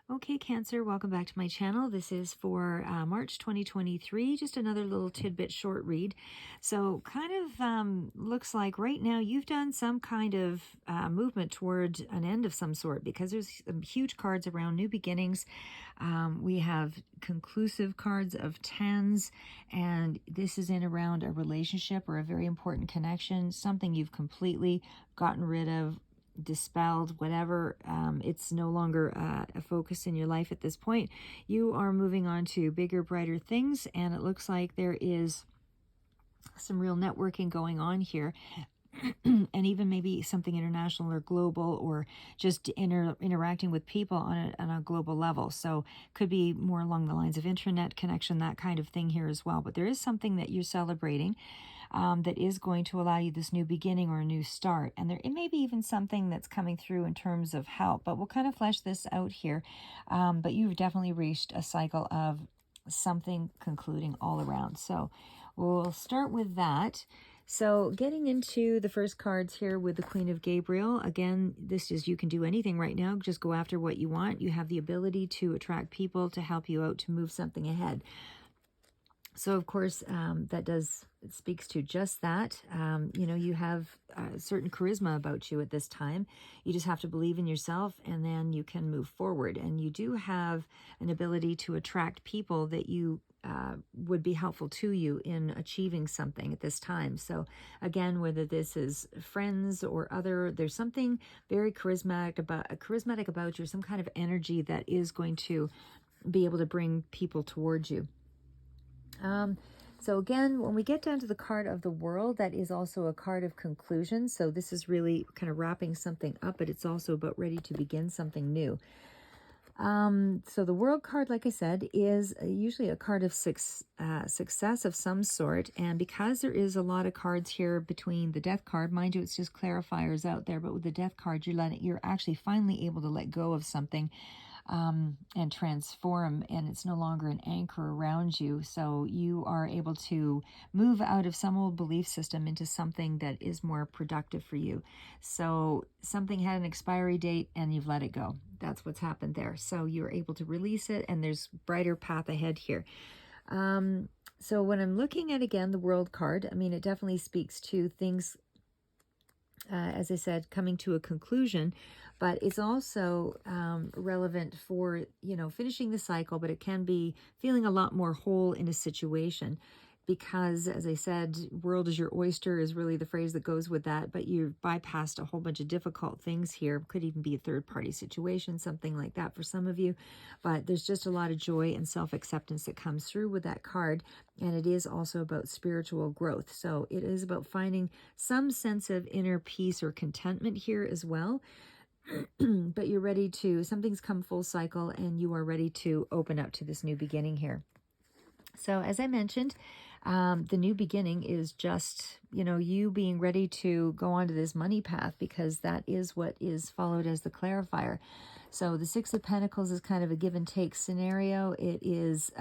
Okay, Cancer, welcome back to my channel. This is for March 2023, just another little tidbit short read. So kind of looks like right now you've done some kind of movement toward an end of some sort, because there's some huge cards around new beginnings. We have conclusive cards of tens, and this is in around a relationship or a very important connection, something you've completely gotten rid of, dispelled, whatever. It's no longer a focus in your life at this point. You are moving on to bigger, brighter things, and it looks like there is some real networking going on here. And even maybe something international or global, or just interacting with people on a global level. So could be more along the lines of intranet connection, that kind of thing here as well. But there is something that you're celebrating that is going to allow you this new beginning or a new start. And it may be even something that's coming through in terms of help, but we'll kind of flesh this out here. But you've definitely reached a cycle of something concluding all around. So we'll start with that. So getting into the first cards here with the Queen of Gabriel, again, this is, you can do anything right now. Just go after what you want. You have the ability to attract people to help you out, to move something ahead. So, of course, it speaks to just that. You have a certain charisma about you at this time. You just have to believe in yourself, and then you can move forward. And you do have an ability to attract people that you would be helpful to you in achieving something at this time. So again, whether this is friends or other, there's something very charismatic about you, some kind of energy that is going to be able to bring people towards you. So again, when we get down to the card of the World, that is also a card of conclusion. So this is really kind of wrapping something up, but it's also about ready to begin something new. So the World card, like I said, is usually a card of success of some sort. And because there is a lot of cards here between the Death card, mind you, it's just clarifiers out there, but with the Death card, you're actually finally able to let go of something and transform, and it's no longer an anchor around you. So you are able to move out of some old belief system into something that is more productive for you. So something had an expiry date and you've let it go. That's what's happened there. So you're able to release it, and there's brighter path ahead here. So when I'm looking at, again, the World card, I mean, it definitely speaks to things, as I said, coming to a conclusion, but it's also relevant for, finishing the cycle, but it can be feeling a lot more whole in a situation. Because, as I said, world is your oyster is really the phrase that goes with that, but you've bypassed a whole bunch of difficult things here. Could even be a third-party situation, something like that for some of you. But there's just a lot of joy and self-acceptance that comes through with that card, and it is also about spiritual growth. So it is about finding some sense of inner peace or contentment here as well. But you're ready to, something's come full cycle, and you are ready to open up to this new beginning here. So as I mentioned, the new beginning is just, you being ready to go onto this money path, because that is what is followed as the clarifier. So the Six of Pentacles is kind of a give and take scenario. It is,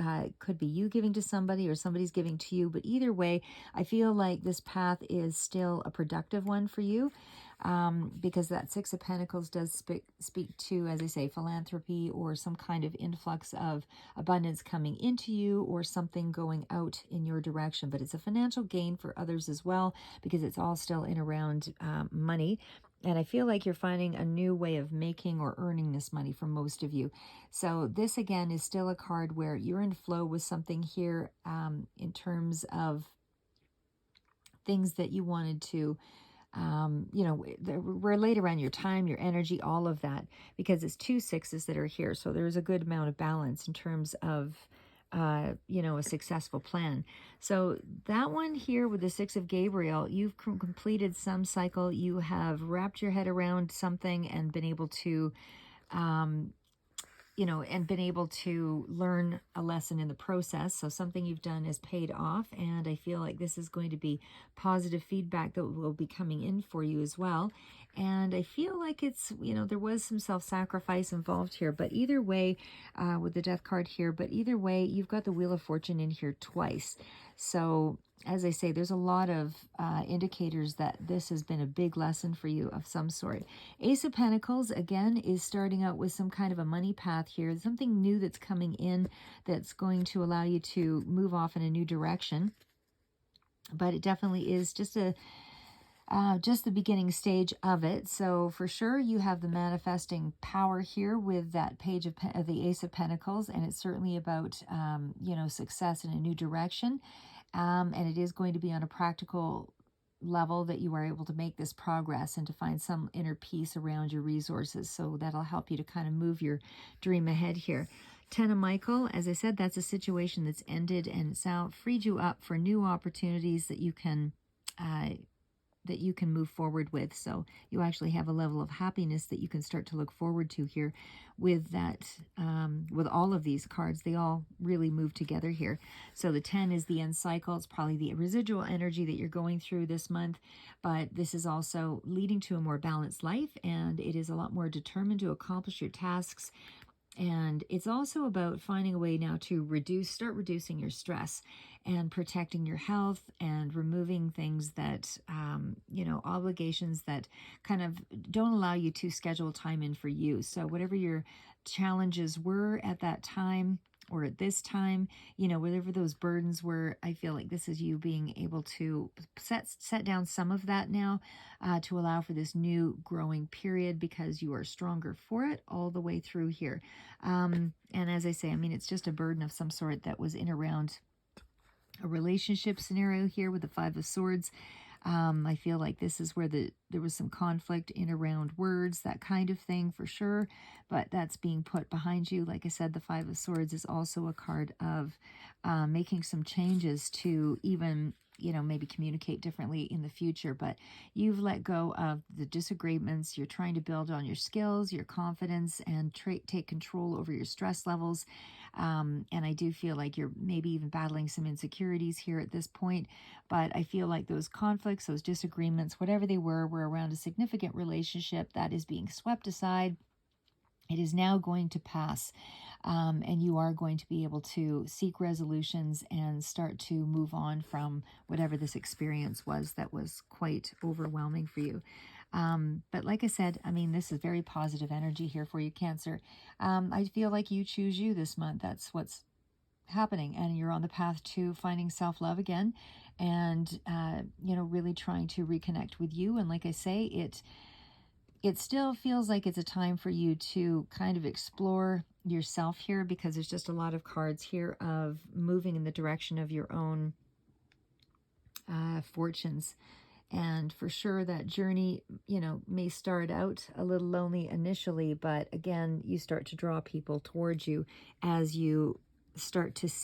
could be you giving to somebody or somebody's giving to you. But either way, I feel like this path is still a productive one for you. Because that Six of Pentacles does speak to, as I say, philanthropy or some kind of influx of abundance coming into you, or something going out in your direction. But it's a financial gain for others as well, because it's all still in around money. And I feel like you're finding a new way of making or earning this money for most of you. So this, again, is still a card where you're in flow with something here, in terms of things that you wanted to relate around your time, your energy, all of that, because it's 2 sixes that are here. So there's a good amount of balance in terms of, a successful plan. So that one here with the Six of Gabriel, you've completed some cycle. You have wrapped your head around something and been able to, and been able to learn a lesson in the process. So something you've done is paid off, and I feel like this is going to be positive feedback that will be coming in for you as well. And I feel like it's, there was some self-sacrifice involved here, but either way, with the Death card here, but either way, you've got the Wheel of Fortune in here twice. So as I say, there's a lot of indicators that this has been a big lesson for you of some sort. Ace of Pentacles, again, is starting out with some kind of a money path here, something new that's coming in that's going to allow you to move off in a new direction. But it definitely is just the beginning stage of it. So for sure, you have the manifesting power here with that page of the Ace of Pentacles, and it's certainly about success in a new direction. And it is going to be on a practical level that you are able to make this progress and to find some inner peace around your resources. So that'll help you to kind of move your dream ahead here. Ten of Michael, as I said, that's a situation that's ended, and it's now freed you up for new opportunities that you can move forward with. So you actually have a level of happiness that you can start to look forward to here with that, with all of these cards. They all really move together here. So the 10 is the end cycle. It's probably the residual energy that you're going through this month, but this is also leading to a more balanced life, and it is a lot more determined to accomplish your tasks. And it's also about finding a way now to start reducing your stress and protecting your health and removing things that, obligations that kind of don't allow you to schedule time in for you. So whatever your challenges were at that time or at this time, whatever those burdens were, I feel like this is you being able to set down some of that now to allow for this new growing period, because you are stronger for it all the way through here. And as I say, I mean, it's just a burden of some sort that was in around a relationship scenario here with the Five of Swords. I feel like this is where there was some conflict in around words, that kind of thing for sure, but that's being put behind you. Like I said, the Five of Swords is also a card of making some changes to even, maybe communicate differently in the future, but you've let go of the disagreements. You're trying to build on your skills, your confidence, and take control over your stress levels. And I do feel like you're maybe even battling some insecurities here at this point, but I feel like those conflicts, those disagreements, whatever they were around a significant relationship that is being swept aside. It is now going to pass, and you are going to be able to seek resolutions and start to move on from whatever this experience was that was quite overwhelming for you. But like I said, I mean, this is very positive energy here for you, Cancer. I feel like you choose you this month. That's what's happening, and you're on the path to finding self-love again, and really trying to reconnect with you. And like I say, it still feels like it's a time for you to kind of explore yourself here, because there's just a lot of cards here of moving in the direction of your own fortunes. And for sure, that journey, may start out a little lonely initially, but again, you start to draw people towards you as you start to see